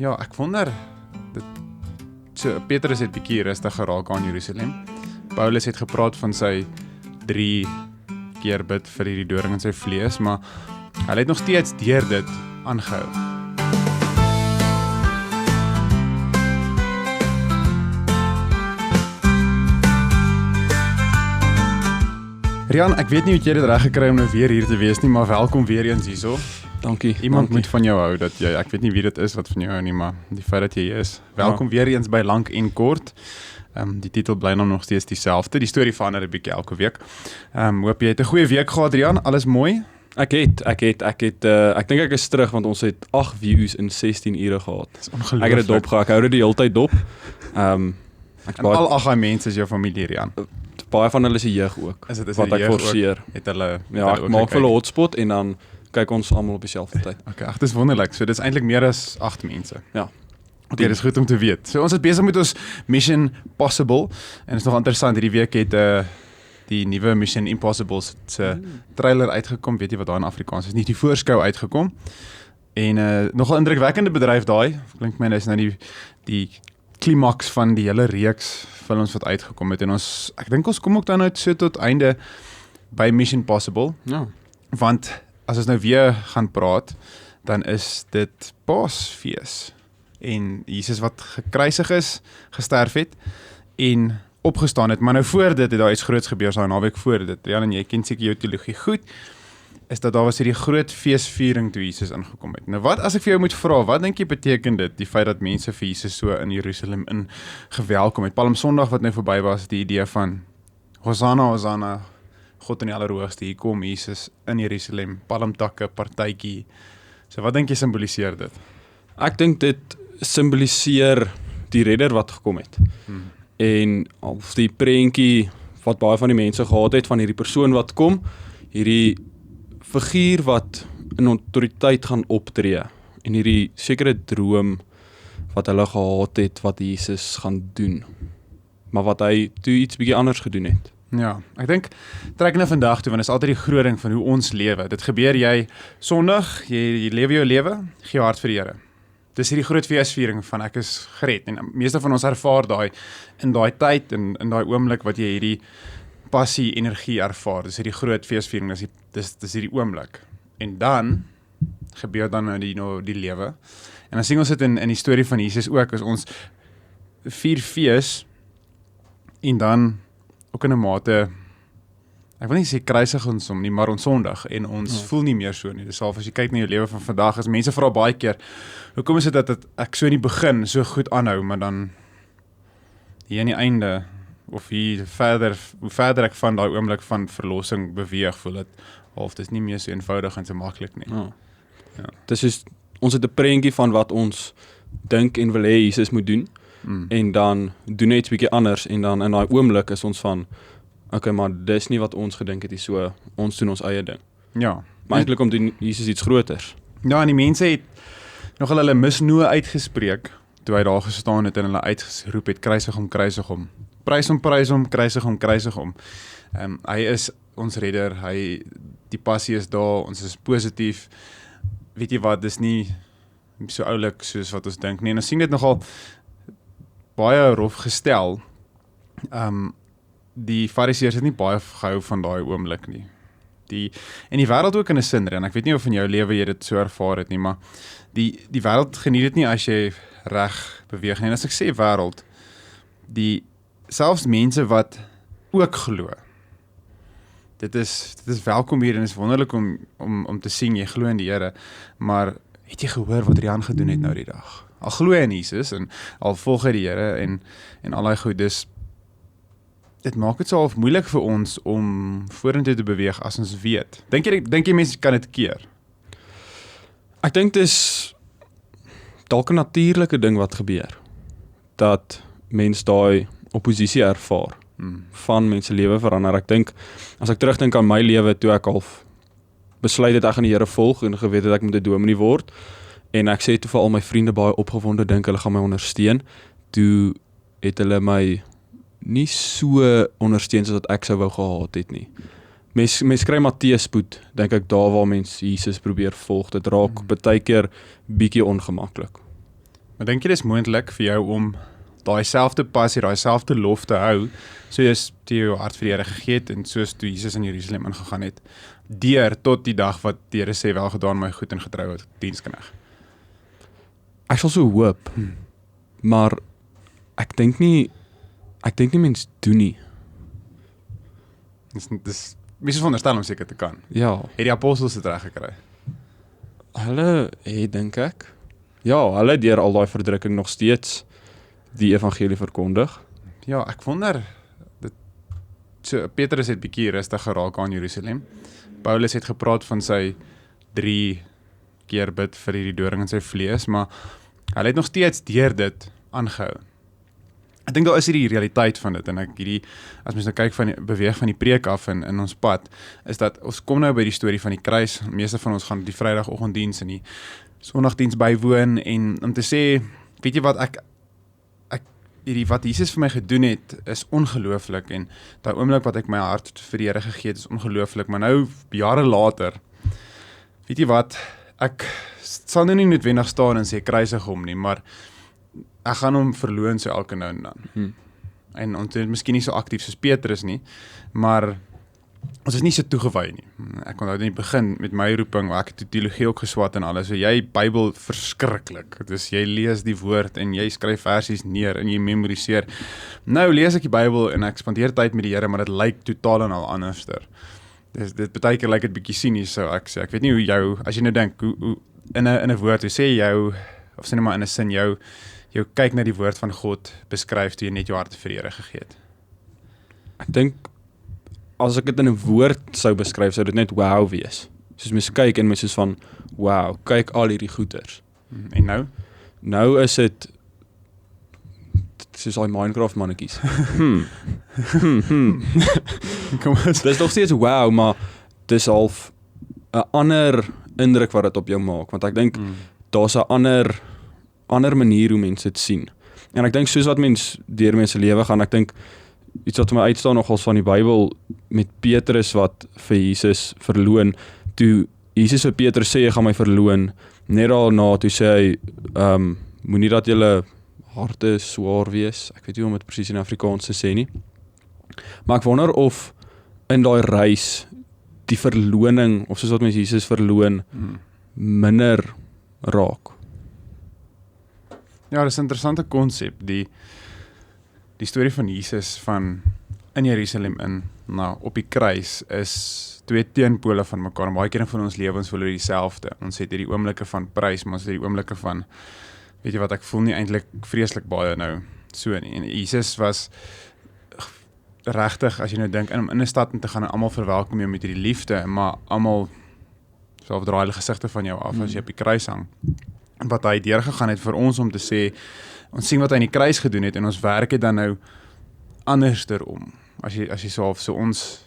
Ja, ek wonder, so Petrus het bietjie rustig geraak aan Jerusalem. Paulus het gepraat van sy 3 keer bid vir hierdie doring in sy vlees, maar hy het nog steeds deur dit aangehou. Rian, ek weet nie hoe jy dit reg gekry om nou weer hier te wees nie, maar welkom weer eens hierso. Dankie. Iemand moet van jou hou, dat jy, ek weet nie wie dit is wat van jou hou nie, maar die feit dat jy hier is. Welkom weer eens by Lank en Kort. Die titel bly nou nog steeds dieselfde, die storie verander 'n bietjie elke week. Hoop jy het 'n goeie week gehad, Rian, alles mooi? Ek dink ek is terug, want ons het 8 views in 16 ure gehad. Dis ongelooflik. Ek het dit dopgehou, ek hou dit die hele tyd dop. En al 8 mense is jou familie, Rian. Baie van hulle is die jeug ook, Is dit wat ek forceer. Het hulle Ja, ek maak vir hulle hotspot en dan kyk ons almal op dieselfde tyd. Okay, ag, dis wonderlik. So dis eintlik meer as 8 mense. Ja. Okay, dis goed om te weet. So ons is besig met ons Mission Possible en is nog interessant, hierdie week het die nuwe Mission Impossible se trailer uitgekom, weet jy wat daar in Afrikaans is, nie die voorskou uitgekom. En nogal indrukwekkende bedryf daai. Klink my dis nou die klimaks van die hele reeks films wat uitgekom het en ek dink ons kom ook dan uit so tot einde by Mission Possible, Ja. want as ons nou weer gaan praat, dan is dit Paasfees en Jesus wat gekruisig is, gesterf het en opgestaan het, maar nou voor dit het daar iets groots gebeur, so 'n naweek voor dit, Rian, en jy ken seker jou teologie goed, is dat daar was hierdie groot feesviering toe Jesus ingekom het. Nou wat, as ek vir jou moet vra, wat dink jy beteken dit, die feit dat mense vir Jesus so in Jerusalem in gewelkom het? Palm Sondag wat nou verby was, die idee van Hosanna, Hosanna, God in die Allerhoogste, hier kom Jesus in Jerusalem, palmtakke, partytjie. So wat dink jy simboliseer dit? Ek dink dit simboliseer die redder wat gekom het. En of die prentjie wat baie van die mense gehad het van hierdie persoon wat kom, hierdie figuur wat in autoriteit gaan optree en hierdie sekere droom wat hulle gehad het wat Jesus gaan doen, maar wat hy toe iets bietjie anders gedoen het. Ja, ek dink, trek nou vandag toe, want dit is altyd die groot ding van hoe ons lewe. Dit gebeur jy Sondag, jy lewe jou lewe, gee jou hart vir die Here. Dis hierdie groot feesviering van ek is gered en meeste van ons ervaar daai in daai tyd en in daai oomblik wat jy hierdie passie, energie ervaar. Dis hierdie groot feesviering, dis hierdie oomblik. En dan gebeur dan nou die lewe. En dan sien ons dit in die storie van Jesus ook, as ons vier fees en dan ook in 'n mate, ek wil nie sê kruisig ons hom nie, maar ons sondig en ons voel nie meer so nie. Dis half as jy kyk na jou lewe van vandag, as mense vra baie keer, hoekom is dit dat ek so in die begin so goed aanhou, maar dan hier aan die einde of hoe verder ek van daai oomblik van verlossing beweeg, voel dit half dis nie meer so eenvoudig en so maklik nie. Ja. Dis soos, ons het 'n prentjie van wat ons dink en wil hê Jesus moet doen, en dan doen hy iets bietjie anders, en dan in daai oomblik is ons van, okay, maar dis nie wat ons gedink het nie, so ons doen ons eie ding. Ja. Maar eintlik om doen Jesus iets groters. Ja, en die mense het nogal hulle misnoë uitgespreek, toe hy daar gestaan het en hulle uitgeroep het, kruisig hom, kruisig hom. Prys hom, kruisig hom, kruisig hom. Hy is ons redder, die passie is daar, ons is positief. Weet jy wat, dis nie so oulik soos wat ons dink nie. En ons sien dit nogal baie rof gestel. Die Fariseërs het nie baie gehou van daai oomblik nie. En die wêreld ook in 'n sin, en ek weet nie of in jou lewe jy dit so ervaar het nie, maar die wêreld geniet dit nie as jy reg beweeg nie. En as ek sê wêreld, selfs mense wat ook glo. Dit is welkom hier en is wonderlik om te sien, jy glo in die Here, maar het jy gehoor wat Rian gedoen het nou die dag? Al glo in Jesus en al volg hy die Here en al daai goed, dit maak dit so half moeilik vir ons om vorentoe te beweeg as ons weet. Dink jy mense kan dit keer? Ek dink dis dalk 'n natuurlike ding wat gebeur, dat mens daai oppositie ervaar van mense lewe verander. Ek dink, as ek terugdink aan my lewe toe ek half besluit het ek gaan die Here volg en geweet het ek moet 'n dominee word, en ek sê toe vir al my vriende baie opgewonde dink hulle gaan my ondersteun, toe het hulle my nie so ondersteun soos wat ek sou wou gehad het nie. Mens kry Matteus spoed, dink ek, daar waar mens Jesus probeer volg, dit raak baie keer bietjie ongemaklik. Maar dink jy dis moontlik vir jou om daai selfde passie, daai selfde lof te hou, soos toe jy jou hart vir die Here gegee het en soos toe Jesus in Jerusalem ingegaan het, deur tot die dag wat die Here sê wel gedaan my goed en getroue diensknegt? Ek sal so hoop, maar ek dink nie mens doen nie. Dis mens is veronderstel om seker te kan. Ja, Het die apostels dit reg gekry? hulle het dink ek. Ja, hulle deur al daai verdrukking nog steeds die evangelie verkondig. Ja, ek wonder, so Petrus het bietjie rustig geraak aan Jerusalem. Paulus het gepraat van sy 3 keer bid vir hierdie doring in sy vlees, maar hulle het nog steeds deur dit aangehou. Ek dink daar is hierdie realiteit van dit, en as mens nou kyk beweeg van die preek af in ons pad, is dat ons kom nou by die storie van die kruis. Meeste van ons gaan die Vrydagoggenddiens en die Sondagdiens bywoon, en om te sê, weet jy wat, wat Jesus vir my gedoen het, is ongelooflik, en daai oomblik wat ek my hart vir die Here gegee het, is ongelooflik, maar nou, jare later, weet jy wat, ek sal nou nie noodwendig staan en sê kruisig hom nie, maar ek gaan hom verloon so elke nou en dan. En ons is miskien nie so aktief soos Petrus nie, maar ons is nie so toegewy nie. Ek onthou in die begin met my roeping, waar ek het teologie ook geswat en alles, so jy Bybel verskriklik, dus jy lees die woord en jy skryf versies neer en jy memoriseer. Nou lees ek die Bybel en ek spandeer tyd met die Here, maar dit lyk totaal en al anderster. Dit baie keer lyk dit bietjie sinies, so ek sê, ek weet nie hoe jou, as jy nou dink, hoe in 'n woord, hoe sê jou, of sê net maar in 'n sin, jou kyk na die woord van God beskryf toe jy net jou hart vir die Here gegee het. Ek dink, as ek dit in 'n woord sou beskryf, sou dit net wow wees. Soos mens kyk en mens is van, wow, kyk al hierdie goeters. En nou? Nou is dit soos al Minecraft mannetjies. Kom ons. Dis nog steeds wow, maar dis half 'n ander indruk wat dit op jou maak, want ek dink daar's 'n ander manier hoe mense dit sien. En ek dink soos wat mens deur mense lewe gaan, ek dink iets wat vir my uitstaan nogals van die Bybel met Petrus wat vir Jesus verloon, toe Jesus vir Petrus sê, jy gaan my verloon, net daarna toe sê hy, moenie dat julle harte swaar wees, ek weet nie om dit presies in Afrikaans te sê nie, maar ek wonder of in daai reis die verloning, of soos wat mens Jesus verloon, minder raak. Ja, dis 'n interessante konsep, die storie van Jesus van in Jerusalem op die kruis is 2 teenpole van mekaar, en baie keer van ons lewens voel dieselfde. Ons het hierdie oomblikke van prys, maar ons het hierdie oomblikke van, weet jy wat, ek voel nie eintlik vreeslik baie nou so nie. En Jesus was regtig, as jy nou dink, in 'n stad in te gaan en almal verwelkom jou met hierdie liefde, maar almal sal draai hulle gesigte van jou af as jy op die kruis hang. Wat hy deurgegaan het vir ons om te sê, ons sien wat hy in die kruis gedoen het, en ons werk het dan nou anderster om. As jy so ons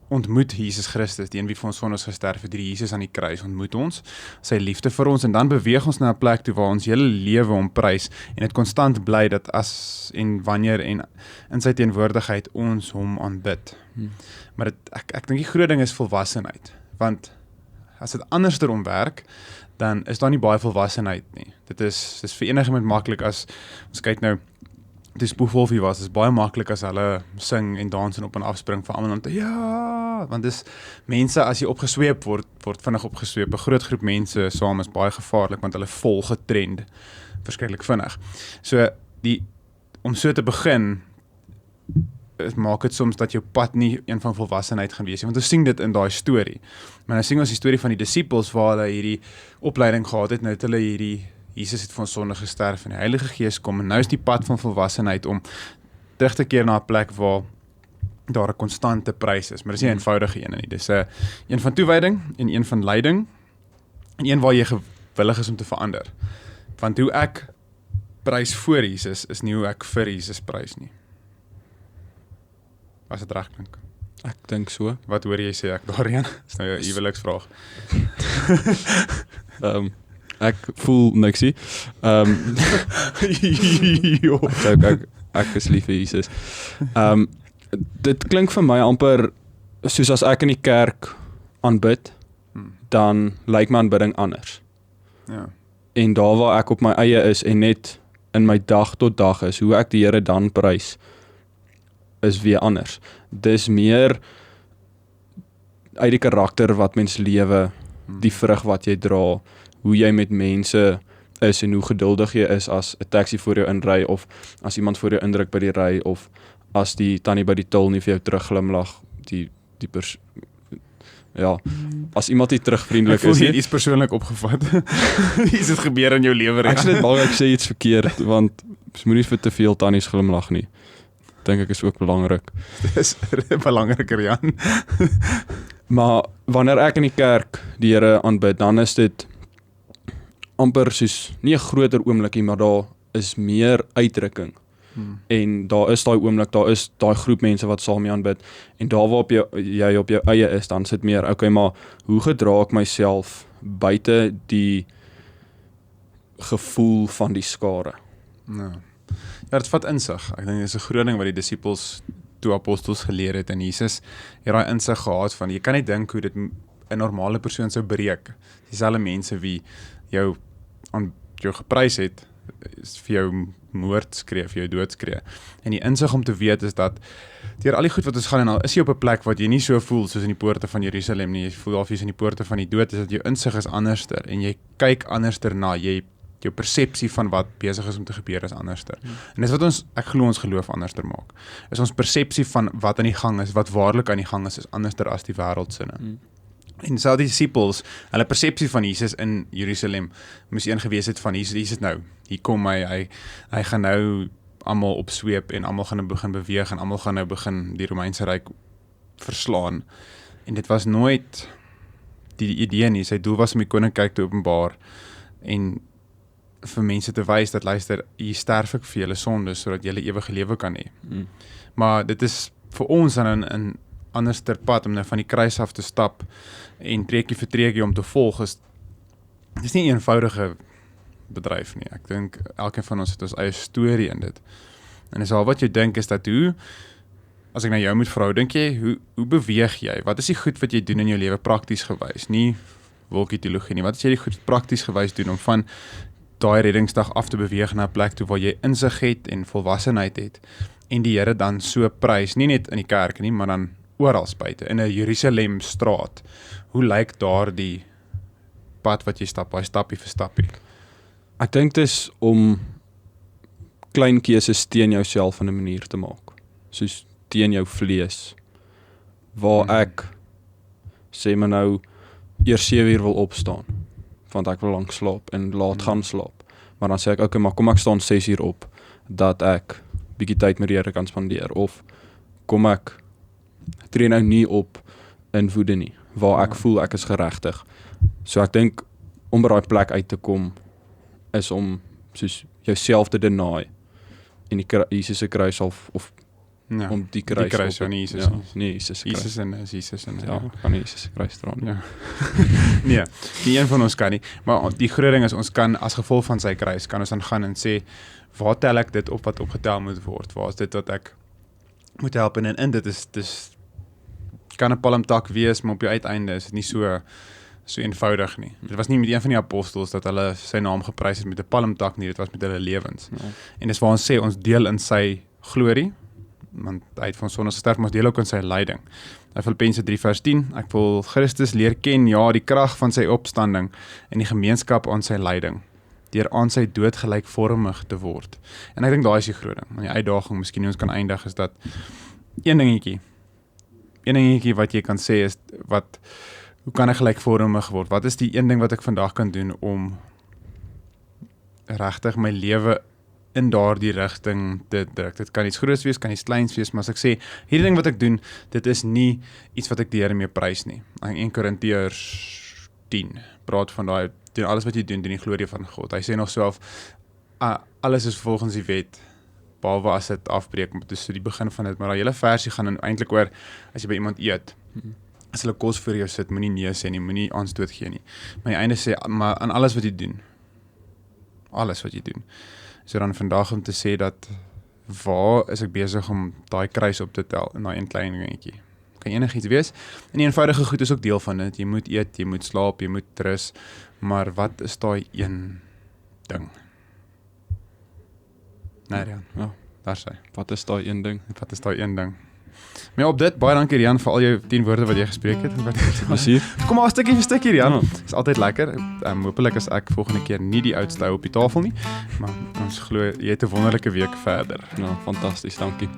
ontmoet Jesus Christus, die een wie vir ons sondes gesterf het, die Jesus aan die kruis ontmoet ons, sy liefde vir ons, en dan beweeg ons na 'n plek toe waar ons hele lewe hom prys, en dit konstant bly dat as en wanneer en in sy teenwoordigheid ons hom aanbid. Maar ek dink die groot ding is volwassenheid, want as dit anderster om werk, dan is daar nie baie volwassenheid nie. Dit is vir enige iemand maklik as, ons kyk nou, toe Spoegwolfie was, is baie maklik as hulle sing en dans en op en afspring vir almal om te, ja, want dis mense, as jy opgesweep word vinnig opgesweep, 'n groot groep mense saam is baie gevaarlik, want hulle volg 'n trend, verskriklik vinnig. So, om so te begin, maak dit soms dat jou pad nie een van volwassenheid gaan wees, want ons sien dit in daai storie. Maar nou sien ons die storie van die disippels, waar hulle hierdie opleiding gehad het, nou het hulle Jesus het vir ons sonde gesterf, en die Heilige Gees kom, en nou is die pad van volwassenheid om terug te keer na 'n plek waar daar 'n konstante prys is, maar dis nie 'n eenvoudige een nie, dis 'n van toewyding, en een van leiding, en een waar jy gewillig is om te verander. Want hoe ek prys voor Jesus, is nie hoe ek vir Jesus prys nie. As dit reg klink. Ek dink so. Wat hoor jy sê ek daarheen? Dis nou 'n huweliksvraag. Ek voel niksie. Ek is lief vir Jesus. Dit klink vir my amper soos as ek in die kerk aanbid, dan lyk my aanbidding anders. Ja. en daar waar ek op my eie is en net in my dag tot dag is, hoe ek die Here dan prys, is weer anders. Dis meer uit die karakter wat mens lewe, die vrug wat jy dra, hoe jy met mense is en hoe geduldig jy is as 'n taxi voor jou inry of as iemand voor jou indruk by die ry of as die tannie by die tol nie vir jou terugglimlag, as iemand nie terugvriendelik is nie. Iets persoonlik opgevat. Iets het gebeur in jou lewe. Ek sê net bang ek sê iets verkeerd, want jy moenie vir te veel tannies glimlag nie. Dink ek is ook belangrik. Dis belangriker, Jan. Maar wanneer ek in die kerk die Here aanbid, dan is dit amper soos, nie 'n groter oomblikie, maar daar is meer uitdrukking. En daar is daai oomblik, daar is daai groep mense wat saam mee aanbid. En daar waar jy op jou eie is, dan sit meer, okay, maar hoe gedra ek myself buite die gevoel van die skare? Ja, dit vat insig. Ek dink dis 'n groot ding wat die disippels toe apostels geleer het, en Jesus het daai insig gehad van, jy kan nie dink hoe dit 'n normale persoon sou breek. Dieselfde mense wie jou geprys het, is vir jou moord skree, vir jou dood skree. En die insig om te weet is dat deur al die goed wat ons gaan en al is jy op 'n plek wat jy nie so voel soos in die poorte van Jerusalem nie, jy voel of jy's in die poorte van die dood, is dat jou insig is anderster en jy kyk anderster na, jou persepsie van wat besig is om te gebeur is anderster. En dis wat ek glo ons geloof anderster maak. Is ons persepsie van wat aan die gang is, wat waarlik aan die gang is anderster as die wêreldsinne. En so die disippels, hulle persepsie van Jesus in Jerusalem moes een gewees het van Jesus nou, hier kom hy gaan nou almal opsweep en almal gaan nou begin beweeg en almal gaan nou begin die Romeinse ryk verslaan. En dit was nooit die idee nie, sy doel was om die koninkryk te openbaar en vir mense te wys dat luister, hier sterf ek vir julle sondes sodat julle ewige lewe kan hê. Maar dit is vir ons dan 'n anderster pad om nou van die kruis af te stap en treukie vir treukie om te volg, dis nie 'n eenvoudige bedryf nie. Ek dink elkeen van ons het ons eie storie in dit. En dis al wat jy dink is dat hoe, as ek na jou moet vra, dink jy, hoe beweeg jy? Wat is die goed wat jy doen in jou lewe prakties gewys? Nie wolkie teologie nie. Wat is jy die goed prakties gewys doen om van daai reddingsdag af te beweeg na 'n plek toe waar jy insig het en volwassenheid het en die Here dan so prys, nie net in die kerk nie, maar dan oral buite, in 'n Jerusalem straat. Hoe lyk daardie pad wat jy stap, daai stappie vir stappie? Ek dink dit is om klein keuses teen jouself in 'n manier te maak. Soos teen jou vlees. Waar ek sê maar nou eers 7 uur wil opstaan, want ek wil lank slaap en laat gaan slaap. Maar dan sê ek, okay, maar kom ek staan 6 uur op, dat ek bietjie tyd met die Here kan spandeer, of kom ek tree nou nie op in woede nie, waar ek voel ek is geregtig. So ek dink, om by daai plek uit te kom, is om soos jouself te deny, en die Jesus se kruis of om die kruis van Jesus. Ja, nee, Jesus se kruis. Jesus en Ja, kan nie Jesus se kruis dra nie. Ja. Nee, nie een van ons kan nie, maar die groot ding is, ons kan as gevolg van sy kruis, kan ons dan gaan en sê, waar tel ek dit op wat opgetel moet word? Waar is dit wat ek moet help? En dit is kan 'n palmtak wees, maar op die uiteinde is dit nie so eenvoudig nie. Dit was nie met een van die apostels dat hulle sy naam geprys het met 'n palmtak nie, dit was met hulle lewens. Ja. En dis waar ons sê, ons deel in sy glorie, want hy het van sondes gesterf, maar ons deel ook in sy lyding. Filippense 3 vers 10, ek wil Christus leer ken, ja, die krag van sy opstanding en die gemeenskap aan sy lyding, deur aan sy dood gelykvormig te word. En ek dink daai is die groot ding, en die uitdaging miskien ons kan eindig, is dat een dingetjie wat jy kan sê is, hoe kan ek gelykvormig word? Wat is die een ding wat ek vandag kan doen om regtig my lewe in daardie rigting te druk? Dit kan iets groots wees, kan iets kleins wees, maar as ek sê, hierdie ding wat ek doen, dit is nie iets wat ek die Here mee prys nie. In 1 Korintiërs 10 praat van daai, doen alles wat jy doen, die glorie van God. Hy sê nog self, alles is volgens die wet, behalwe as dit afbreek, dis so die begin van dit, maar daai hele versie gaan eintlik oor, as jy by iemand eet, as hulle kos vir jou sit, moenie nee sê nie, moenie aanstoot gee nie. Maar die einde sê, maar aan alles wat jy doen, so dan vandag om te sê dat, waar is ek besig om daai kruis op te tel, in daai een klein dingetjie. Kan enigiets wees, en die eenvoudige goed is ook deel van dit, jy moet eet, jy moet slaap, jy moet rus, maar wat is daai een ding. Nee, Rian, Ja, daar sy. wat is daai een ding? Wat is daai een ding? Maar ja, op dit, baie dankie Rian vir al jou 10 woorde wat jy gespreek het. Plesier. Kom maar stukkie vir stukkie Rian. Ja. Is altyd lekker. Hopelik is ek volgende keer nie die oudste ou op die tafel nie, maar ons glo jy het 'n wonderlike week verder. Ja, fantasties, dankie.